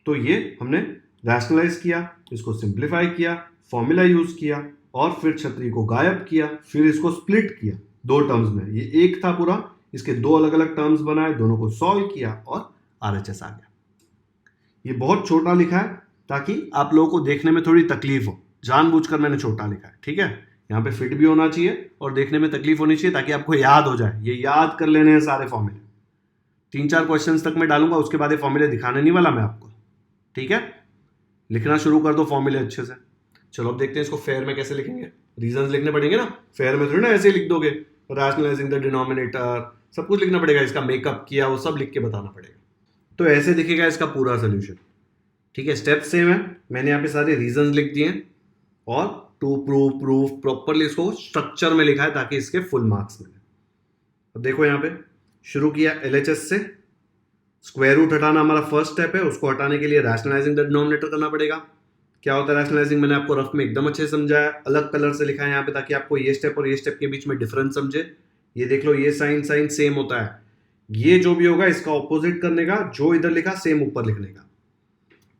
तो ये हमने रैशनलाइज किया, इसको सिंप्लीफाई किया, फॉर्मूला यूज किया, और फिर छतरी को गायब किया, फिर इसको स्प्लिट किया दो टर्म्स में। ये एक था पूरा, इसके दो अलग अलग टर्म्स बनाए, दोनों को सॉल्व किया और RHS आ गया। ये बहुत छोटा लिखा है ताकि आप लोगों को देखने में थोड़ी तकलीफ हो, जानबूझकर मैंने छोटा लिखा है, ठीक है। यहाँ पे फिट भी होना चाहिए और देखने में तकलीफ होनी चाहिए, ताकि आपको याद हो जाए। ये याद कर लेने हैं सारे फॉर्मूले, 3-4 क्वेश्चंस तक मैं डालूंगा, उसके बाद ये फॉर्मूले दिखाने नहीं वाला मैं आपको, ठीक है। लिखना शुरू कर दो फॉर्मूले अच्छे से। चलो अब देखते हैं इसको फेयर में कैसे लिखेंगे। रीजंस लिखने पड़ेंगे ना, फेयर में थोड़ी ना ऐसे लिख दोगे, रैशनलाइजिंग द डिनोमिनेटर, सब कुछ लिखना पड़ेगा, इसका मेकअप किया वो सब लिख के बताना पड़ेगा। तो ऐसे दिखेगा इसका पूरा सोल्यूशन, ठीक है। स्टेप सेम है, मैंने यहाँ पे सारे रीजंस लिख दिए और टू प्रूव प्रूफ प्रॉपरली इसको स्ट्रक्चर में लिखा है, ताकि इसके फुल मार्क्स मिले। अब देखो यहाँ पे शुरू किया LHS से, स्क्वायर रूट हटाना हमारा फर्स्ट स्टेप है, उसको हटाने के लिए रैशनलाइजिंग द डिनोमिनेटर करना पड़ेगा। क्या होता है रैशनलाइजिंग, मैंने आपको रफ में एकदम अच्छे से समझाया, अलग कलर से लिखा है यहाँ पे ताकि आपको ये स्टेप और ये स्टेप के बीच में डिफरेंस समझे। ये देख लो, ये साइन साइन सेम होता है, ये जो भी होगा इसका ऑपोजिट करने का, जो इधर लिखा सेम ऊपर लिखने का।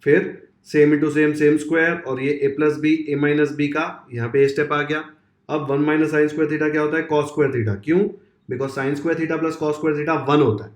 फिर same into same same square, और ये ए प्लस बी ए माइनस बी का यहाँ पे स्टेप आ गया। अब 1 माइनस साइन स्क्वायर थीटा क्या होता है, कॉस स्क्वायर थीटा। क्यों? Because sign square theta plus cos square theta 1 होता है,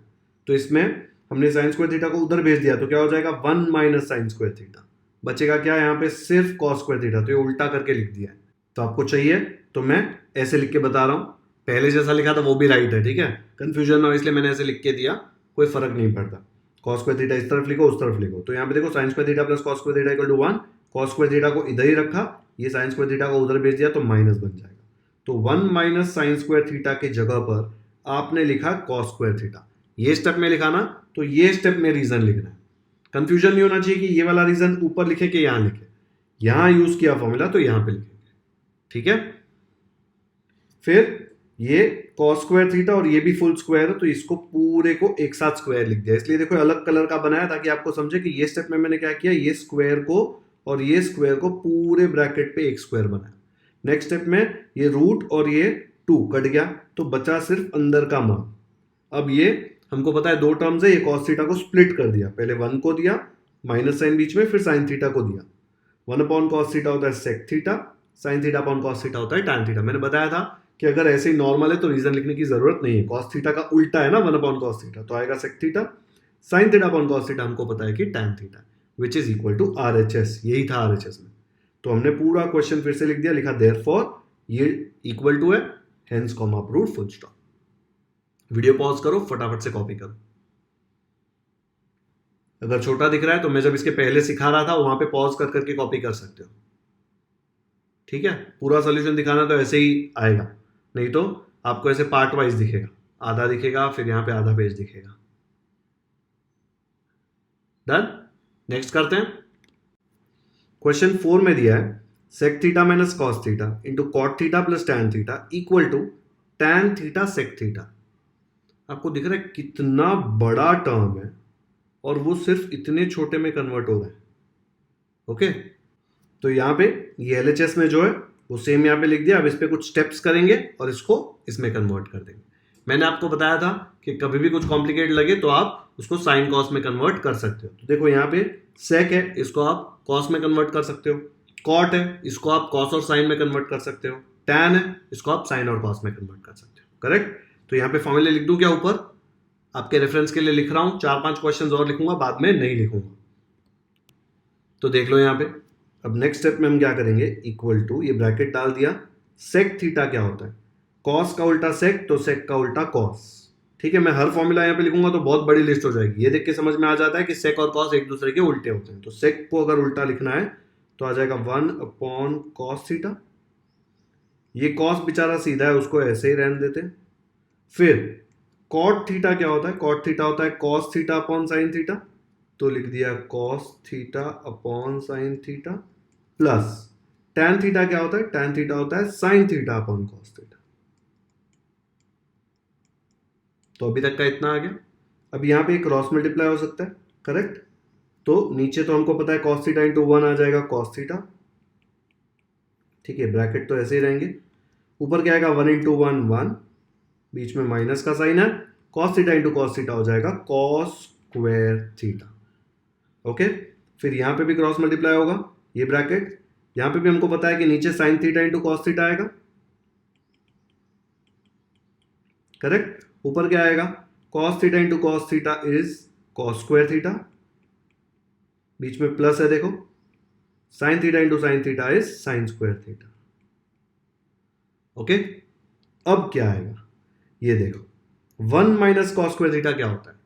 तो इसमें हमने साइन स्क्वायर थीटा को उधर भेज दिया तो क्या हो जाएगा 1 माइनस साइन स्क्वायर थीटा। बचेगा क्या यहाँ पे, सिर्फ कॉस स्क्वायर थीटा, तो ये उल्टा करके लिख दिया है। तो आपको चाहिए तो मैं ऐसे लिख के बता रहा हूँ, पहले जैसा लिखा था वो भी राइट है, ठीक है, कंफ्यूजन ना हो इसलिए मैंने ऐसे लिख के दिया, कोई फर्क नहीं पड़ता। कॉस स्क्वायर थीटा इस तरफ लिखो, उस तरफ लिखो, तो यहाँ पे देखो sine square theta plus cos square theta equal to 1, cos square theta को इधर ही रखा, ये साइन स्क्वायर थीटा को उधर भेज दिया तो माइनस बन जाएगा। तो 1 माइनस साइन स्क्वायर थीटा की जगह पर आपने लिखा कॉस स्क्वायर थीटा। ये स्टेप में लिखा ना, तो ये स्टेप में रीजन लिखना है। कंफ्यूजन नहीं होना चाहिए कि ये वाला रीजन ऊपर लिखे कि यहां लिखे, यहां यूज किया फॉर्मूला तो यहां पे लिखेंगे, ठीक है। फिर ये कॉस स्क्वायर थीटा और ये भी फुल स्क्वायर है, तो इसको पूरे को एक साथ स्क्वायर लिख दिया, इसलिए देखो अलग कलर का बनाया ताकि आपको समझे कि ये स्टेप में मैंने क्या किया, ये स्क्वायर को और ये स्क्वायर को पूरे ब्रैकेट पे एक स्क्वायर बनाया। नेक्स्ट स्टेप में ये रूट और ये 2 कट गया तो बचा सिर्फ अंदर का मान। अब ये हमको पता है 2 टर्म्स है, ये कॉस थीटा को स्प्लिट कर दिया, पहले 1 को दिया माइनस साइन बीच में, फिर साइन थीटा को दिया। 1 अपॉन कॉस थीटा होता है sec theta, sine theta upon cos theta होता है टैन थीटा। मैंने बताया था कि अगर ऐसे ही नॉर्मल है तो रीजन लिखने की जरूरत नहीं है, कॉस थीटा का उल्टा है ना 1 अपॉन कॉस थीटा, तो आएगा sec theta, sine theta upon cos theta हमको पता है कि tan theta, which is equal to RHS, यही था आरएचएस में। तो हमने पूरा क्वेश्चन फिर से लिख दिया, लिखा देयरफॉर ये इक्वल टू है, hence comma prove full stop. Video pause करो, फटाफट से कॉपी करो। अगर छोटा दिख रहा है तो मैं जब इसके पहले सिखा रहा था वहां पे पॉज कर करके कॉपी कर सकते हो, ठीक है। पूरा सॉल्यूशन दिखाना तो ऐसे ही आएगा, नहीं तो आपको ऐसे पार्ट वाइज दिखेगा, आधा दिखेगा फिर यहां पे आधा पेज दिखेगा। डन, नेक्स्ट करते हैं। क्वेश्चन 4 में दिया है sec theta minus cos theta into cot theta plus tan theta equal to tan theta sec theta. आपको दिख रहा है कितना बड़ा टर्म है और वो सिर्फ इतने छोटे में कन्वर्ट हो रहा है, ओके। तो यहाँ पे ये एलएचएस में जो है वो सेम यहाँ पे लिख दिया। अब इस पे कुछ स्टेप्स करेंगे और इसको इसमें कन्वर्ट कर देंगे। मैंने आपको बताया था कि कभी भी कुछ कॉम्प्लिकेट लगे तो आप उसको साइन कॉस में कन्वर्ट कर सकते हो। तो देखो यहाँ पे सेक है, इसको आप कॉस में कन्वर्ट कर सकते हो, कॉट है इसको आप कॉस और साइन में कन्वर्ट कर सकते हो, टैन है इसको आप साइन और कॉस में कन्वर्ट कर सकते हो, करेक्ट। तो यहाँ पे फॉर्मूले लिख दूं क्या ऊपर, आपके रेफरेंस के लिए लिख रहा हूं, 4-5 क्वेश्चंस और लिखूंगा, बाद में नहीं लिखूंगा। तो देख लो यहाँ पे। अब नेक्स्ट स्टेप में हम क्या करेंगे, इक्वल टू ये ब्रैकेट डाल दिया, सेक थीटा क्या होता है, कॉस का उल्टा सेक, तो सेक का उल्टा कॉस, ठीक है। मैं हर फॉर्मूला यहाँ पे लिखूंगा तो बहुत बड़ी लिस्ट हो जाएगी। ये देख के समझ में आ जाता है कि सेक और कॉस एक दूसरे के उल्टे होते हैं। तो सेक को अगर उल्टा लिखना है तो आ जाएगा 1 अपॉन कॉस थीटा। ये कॉस बेचारा सीधा है, उसको ऐसे ही रहने देते हैं। फिर कॉट थीटा क्या होता है, कॉट थीटा होता है cos theta upon sine theta, तो लिख दिया cos theta upon sine theta, plus tan theta क्या होता है, टैन थीटा होता है sine theta upon cos theta. तो अभी तक का इतना आ गया। अब यहां पे क्रॉस मल्टीप्लाई हो सकता है, करेक्ट। तो नीचे तो हमको पता है कॉस थीटा इंटू 1 आ जाएगा कॉस थीटा, ठीक है, ब्रैकेट तो ऐसे ही रहेंगे। ऊपर क्या आएगा 1 इंटू 1 1, बीच में माइनस का साइन है, cos theta into cos theta हो जाएगा कॉस स्क्वायर थीटा, ओके। फिर यहां पे भी क्रॉस मल्टीप्लाई होगा, ये ब्रैकेट, यहां पे भी हमको पता है कि नीचे sine theta into cos theta आएगा, करेक्ट। ऊपर क्या आएगा, cos theta into cos theta is cos square theta, बीच में प्लस है देखो, sine theta into sine theta is sine square theta, okay. अब क्या आएगा, ये देखो 1 माइनस कॉस स्क्वायर थीटा क्या होता है,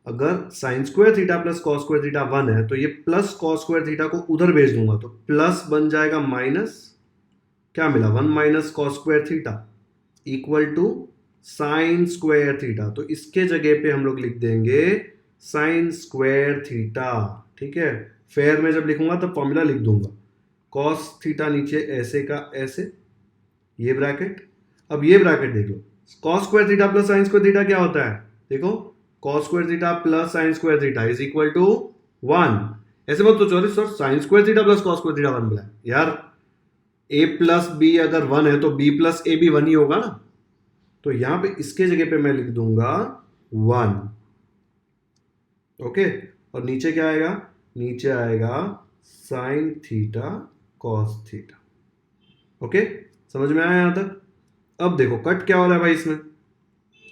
अगर sign square theta plus cos square theta 1 है तो ये प्लस कॉस स्क्वायर थीटा को उधर भेज दूंगा तो प्लस बन जाएगा माइनस, क्या मिला 1 minus cos square theta equal to sine square theta. तो इसके जगह पे हम लोग लिख देंगे साइन स्क्वायर थीटा, ठीक है। फेयर में जब लिखूंगा तब फॉर्मूला लिख दूंगा, कॉस थीटा नीचे ऐसे का ऐसे, ये ब्रैकेट। अब ये ब्रैकेट देख लो, cos square theta plus sine square theta क्या होता है, देखो cos square theta plus sin square theta is equal to 1। ऐसे मत सोचो अरे sir sin square theta plus cos square theta 1 बोला है यार, a प्लस बी अगर 1 है तो b प्लस ए भी 1 ही होगा ना। तो यहां पे इसके जगह पे मैं लिख दूंगा 1। ओके, और नीचे क्या आएगा, नीचे आएगा sin theta cos theta. Okay, समझ में आया यहां तक। अब देखो कट क्या हो रहा है भाई, इसमें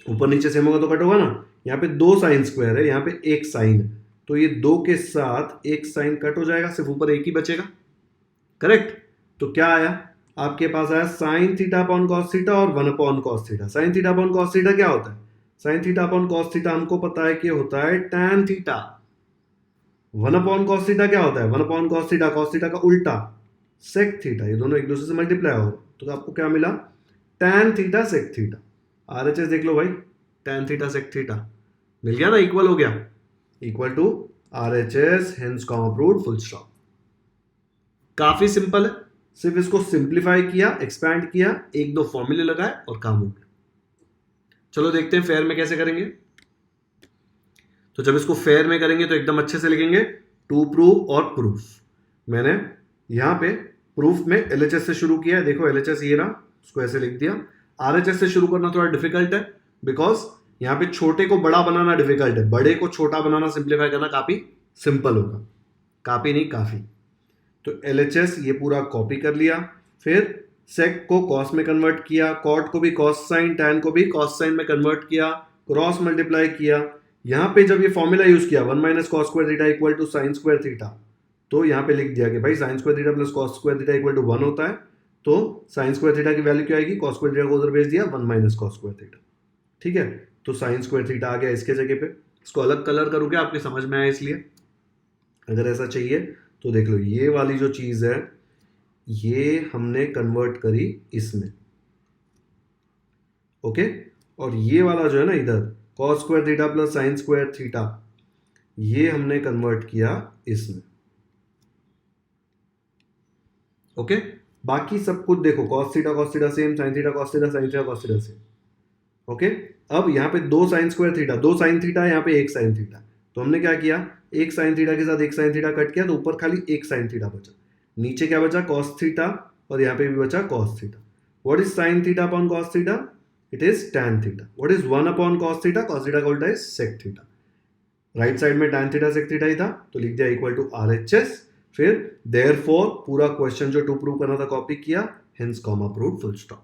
ऊपर नीचे सेम होगा तो कट होगा ना। यहाँ पे 2 साइन स्क्वायर है, यहाँ पे 1 साइन है, तो ये 2 के साथ 1 साइन कट हो जाएगा, सिर्फ ऊपर 1 ही बचेगा। करेक्ट। तो क्या आया आपके पास, आया sign theta upon cos theta और 1 upon cos theta. Sine theta upon cos theta क्या होता है, sine theta upon cos theta हमको पता है कि होता है tan theta. 1 upon cos theta क्या होता है, 1 अपॉन कॉस थीटा का उल्टा सेक थीटा। ये दोनों एक दूसरे से मल्टीप्लाई हो, तो आपको क्या मिला, tan theta sec theta. RHS देख लो भाई, टैन थीटा सेक थीटा मिल गया ना, इक्वल हो गया, equal to RHS, hence comma proved, full stop. काफी सिंपल है, सिर्फ इसको सिंप्लीफाई किया, एक्सपैंड किया, 1-2 फॉर्मूले लगाए और काम हो गया। चलो देखते हैं फेयर में कैसे करेंगे। तो जब इसको फेयर में करेंगे तो एकदम अच्छे से लिखेंगे टू प्रूव और प्रूफ। मैंने यहां पे प्रूफ में एलएचएस से शुरू किया है, देखो एलएचएस ये रहा, उसको ऐसे लिख दिया। आरएचएस से शुरू करना थोड़ा डिफिकल्ट है, बिकॉज यहां पे छोटे को बड़ा बनाना डिफिकल्ट है, बड़े को छोटा बनाना, सिंप्लीफाई करना काफी सिंपल होगा, काफी नहीं काफी। तो एलएचएस ये पूरा कॉपी कर लिया, फिर सेक को कॉस में कन्वर्ट किया, कॉट को भी कॉस साइन, टैन को भी कॉस साइन में कन्वर्ट किया, क्रॉस मल्टीप्लाई किया। यहां पे जब ये फॉर्मूला यूज किया 1 minus cos square theta equal to sine square theta, तो यहां पे लिख दिया कि भाई sine square theta plus cos square theta equal to 1 होता है, तो साइन स्क्वायर थीटा की वैल्यू क्या आएगी, कॉस स्क्वायर थीटा को उधर भेज दिया, 1 माइनस कॉस स्क्वायर थीटा। ठीक है, तो साइन स्क्वायर थीटा आ गया इसके जगह पे। इसको अलग कलर करोगे आपके समझ में आया, इसलिए अगर ऐसा चाहिए तो देख लो, ये वाली जो चीज है ये हमने कन्वर्ट करी इसमें। ओके, और ये वाला जो है ना इधर cos square theta plus sine square theta, ये हमने कन्वर्ट किया इसमें। ओके, बाकी सब कुछ देखो, cos theta same, sin theta cos theta, sin theta cos theta same. Okay, अब यहाँ पे 2 sign square theta, 2 sine theta, यहाँ पे 1 साइन थीटा, तो हमने क्या किया, 1 साइन थीटा के साथ 1 साइन थीटा कट किया, तो ऊपर खाली 1 साइन थीटा बचा, नीचे क्या बचा, cos थीटा, और यहाँ पे भी बचा cos theta. What is sin theta upon cos theta, it is tan theta. What is 1 upon cos theta का उल्टा is sec theta. Right side में tan थीटा sec थीटा ही था, तो लिख दिया इक्वल टू आरएचएस, फिर देयरफॉर पूरा question जो टू प्रूव करना था कॉपी किया, hence comma proved, full stop.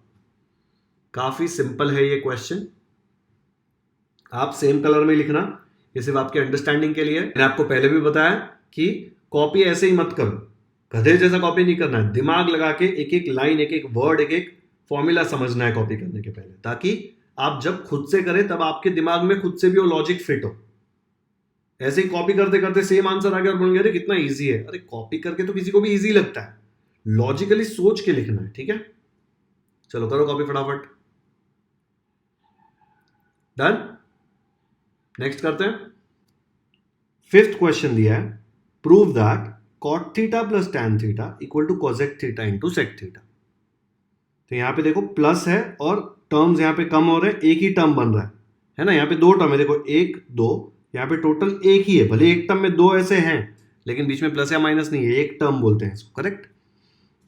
काफी सिंपल है ये क्वेश्चन, आप सेम कलर में लिखना, ये सिर्फ आपके अंडरस्टैंडिंग के लिए। मैंने आपको पहले भी बताया कि कॉपी ऐसे ही मत करो, गधे जैसा कॉपी नहीं करना है, दिमाग लगा के एक एक लाइन, एक एक वर्ड, एक एक फॉर्मूला समझना है कॉपी करने के पहले, ताकि आप जब खुद से करें तब आपके दिमाग में खुद से भी वो लॉजिक फिट हो। ऐसे ही कॉपी करते करते सेम आंसर आ गया और बोलेंगे अरे कितना इजी है। अरे कॉपी करके तो किसी को भी इजी लगता है, लॉजिकली सोच के लिखना है। ठीक है, चलो करो कॉपी फटाफट। डन, नेक्स्ट करते हैं। 5th क्वेश्चन दिया है, prove that cot theta plus tan theta equal to cosec theta into sec theta. तो यहां पे देखो प्लस है और टर्म्स यहां पे कम हो रहे हैं, एक ही टर्म बन रहा है ना। यहां पे 2 टर्म है, देखो 1 2, यहाँ पे टोटल एक ही है, भले एक टर्म में 2 ऐसे हैं लेकिन बीच में प्लस या माइनस नहीं है, एक टर्म बोलते हैं इसको। करेक्ट।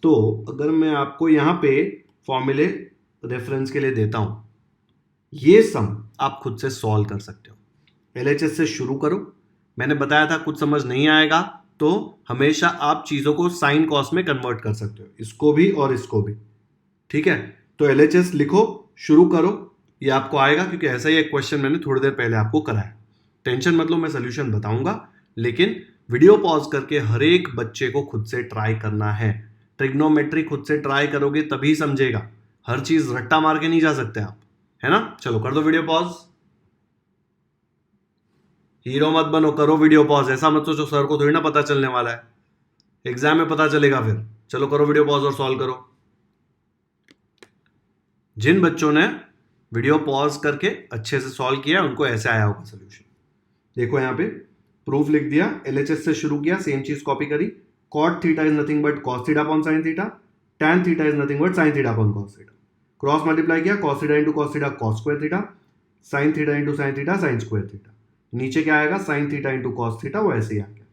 तो अगर मैं आपको यहाँ पे फॉर्मूले रेफरेंस के लिए देता हूं, ये सम आप खुद से सॉल्व कर सकते हो। एलएचएस से शुरू करो, मैंने बताया था कुछ समझ नहीं आएगा तो हमेशा आप चीजों को साइन कॉस में कन्वर्ट कर सकते हो, इसको भी और इसको भी। ठीक है, तो एलएचएस लिखो, शुरू करो, ये आपको आएगा, क्योंकि ऐसा ही एक क्वेश्चन मैंने थोड़ी देर पहले आपको कराया। टेंशन मत लो, मैं सोल्यूशन बताऊंगा, लेकिन वीडियो पॉज करके हर एक बच्चे को खुद से ट्राई करना है। ट्रिग्नोमेट्री खुद से ट्राई करोगे तभी समझेगा, हर चीज रट्टा मार के नहीं जा सकते आप, है ना। चलो कर दो वीडियो पॉज, हीरो मत बनो, करो वीडियो पॉज। ऐसा मत सोचो सर को थोड़ी ना पता चलने वाला है, एग्जाम में पता चलेगा फिर। चलो करो वीडियो पॉज और सॉल्व करो। जिन बच्चों ने वीडियो पॉज करके अच्छे से सॉल्व किया उनको ऐसे आया होगा सोल्यूशन। देखो यहाँ पे प्रूफ लिख दिया, एलएचएस से शुरू किया, सेम चीज कॉपी करी। Cot theta is nothing but cos theta upon sine theta, tan theta is nothing but sine theta upon cos theta. Cross multiply किया, cos theta into cos theta cos square theta, sine theta into sine theta sine square theta. नीचे क्या आएगा sine theta into cos theta, वो ऐसे ही आ गया।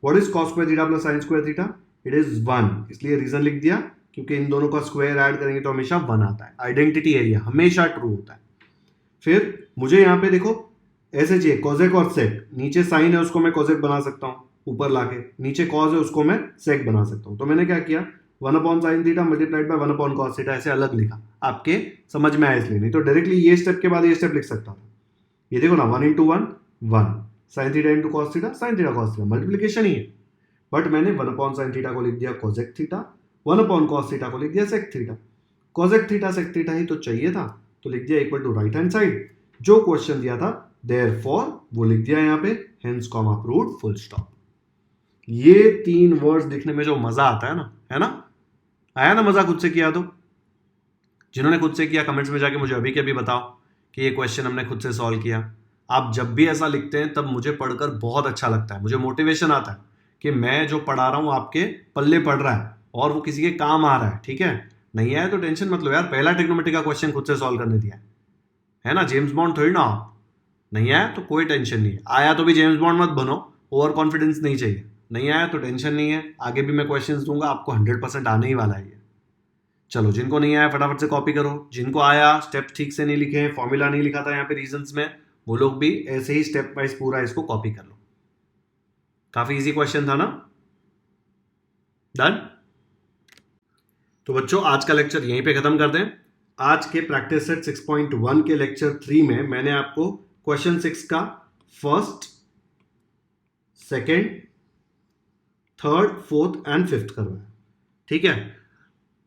What is cos square theta plus sine square theta? It is 1, इसलिए reason लिख दिया क्योंकि इन दोनों का स्क्वायर ऐड करेंगे तो हमेशा 1 आता है। आइडेंटिटी है ये, हमेशा ट्रू होता है। फिर मुझे यहाँ पे देखो ऐसे चाहिए कोसेक और सेक, नीचे साइन है उसको मैं कोसेक बना सकता हूँ ऊपर लाके, नीचे कॉस है उसको मैं सेक बना सकता हूँ। तो मैंने क्या किया 1 upon sine theta multiplied by 1 upon cos theta, ऐसे अलग लिखा, आपके समझ में आया इसलिए, नहीं तो डायरेक्टली ये स्टेप के बाद ये स्टेप लिख सकता था। ये देखो ना 1 into 1 1, sine theta into cos theta sine theta cos theta, multiplication ही है। बट मैंने 1 अपॉन साइन थीटा को लिख दिया cosec theta, 1 upon cos theta को लिख दिया sec theta. Cosec theta sec theta ही तो चाहिए था, तो लिख दिया equal to right hand side, जो क्वेश्चन दिया था देयरफॉर वो लिख दिया यहाँ पे, hence comma proved full stop. ये 3 वर्ड्स दिखने में जो मजा आता है ना, आया ना मजा खुद से किया तो? जिन्होंने खुद से किया कमेंट्स में जाके मुझे अभी के अभी बताओ कि ये क्वेश्चन हमने खुद से सॉल्व किया। आप जब भी ऐसा लिखते हैं तब मुझे पढ़कर बहुत अच्छा लगता है, मुझे मोटिवेशन आता है कि मैं जो पढ़ा रहा हूँ आपके पल्ले पढ़ रहा है और वो किसी के काम आ रहा है। ठीक है, नहीं आया तो टेंशन मत लो यार, पहला ट्रिग्नोमेट्री का क्वेश्चन खुद से सॉल्व करने दिया है ना, जेम्स बॉन्ड थोड़ी ना आप। नहीं आया तो कोई टेंशन नहीं है, आया तो भी जेम्स बॉन्ड मत बनो, ओवर कॉन्फिडेंस नहीं चाहिए। नहीं आया तो टेंशन नहीं है, आगे भी मैं क्वेश्चंस दूंगा, आपको 100% आने ही वाला है ये। चलो जिनको नहीं आया फटाफट से कॉपी करो, जिनको आया स्टेप ठीक से नहीं लिखे हैं, फॉर्मूला नहीं लिखा था यहाँ पे रीजंस में, वो लोग भी ऐसे ही स्टेप वाइज पूरा इसको कॉपी कर लो। काफी इजी क्वेश्चन था ना, डन। तो बच्चों आज का लेक्चर यहीं पे खत्म कर दें। आज के प्रैक्टिस सेट 6.1 के लेक्चर 3 में मैंने आपको क्वेश्चन 6 का first, second, third, fourth and fifth करवाया। ठीक है,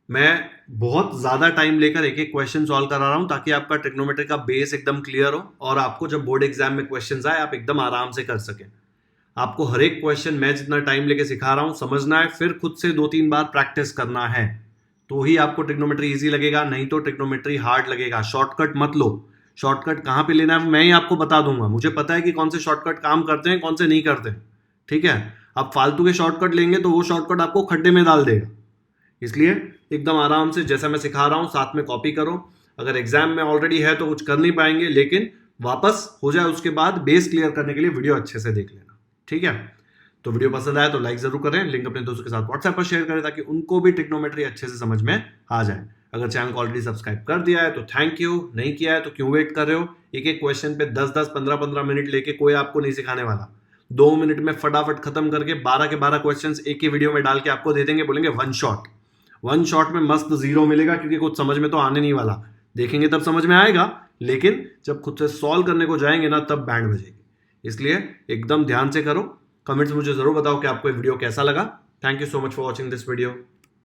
मैं बहुत ज्यादा टाइम लेकर एक एक क्वेश्चन सॉल्व करा रहा हूं ताकि आपका ट्रिग्नोमेट्री का बेस एकदम क्लियर हो और आपको जब बोर्ड एग्जाम में क्वेश्चंस आए आप एकदम आराम से कर सकें। आपको हर एक क्वेश्चन मैं जितना टाइम लेके सिखा रहा हूं समझना है, फिर खुद से 2-3 बार प्रैक्टिस करना है, तो ही आपको ट्रिग्नोमेट्री इजी लगेगा, नहीं तो ट्रिग्नोमेट्री हार्ड लगेगा। शॉर्टकट मत लो, शॉर्टकट कहां पे लेना है मैं ही आपको बता दूंगा, मुझे पता है कि कौन से शॉर्टकट काम करते हैं कौन से नहीं करते। ठीक है, आप फालतू के शॉर्टकट लेंगे तो वो शॉर्टकट आपको खड्डे में डाल देगा, इसलिए एकदम आराम से जैसा मैं सिखा रहा हूं साथ में कॉपी करो। अगर एग्जाम में ऑलरेडी है तो कुछ कर नहीं पाएंगे, लेकिन वापस हो जाए उसके बाद बेस क्लियर करने के लिए वीडियो अच्छे से देख लेना। ठीक है, तो वीडियो पसंद आया तो लाइक जरूर करें, लिंक अपने दोस्तों के साथ व्हाट्सएप पर शेयर करें ताकि उनको भी ट्रिग्नोमेट्री अच्छे से समझ में आ जाए। अगर चैनल को ऑलरेडी सब्सक्राइब कर दिया है तो थैंक यू, नहीं किया है तो क्यों वेट कर रहे हो? एक एक क्वेश्चन पे 10-10, 15-15 मिनट लेके कोई आपको नहीं सिखाने वाला। 2 मिनट में फटाफट खत्म करके 12 के 12 क्वेश्चन एक ही वीडियो में डाल के आपको दे देंगे, बोलेंगे वन शॉट में मस्त 0 मिलेगा, क्योंकि कुछ समझ में तो आने नहीं वाला, देखेंगे तब समझ में आएगा, लेकिन जब खुद से सॉल्व करने को जाएंगे ना तब बैंड बजेगी। इसलिए एकदम ध्यान से करो। कमेंट्स मुझे जरूर बताओ कि आपको ये वीडियो कैसा लगा। Thank you so much for watching this video.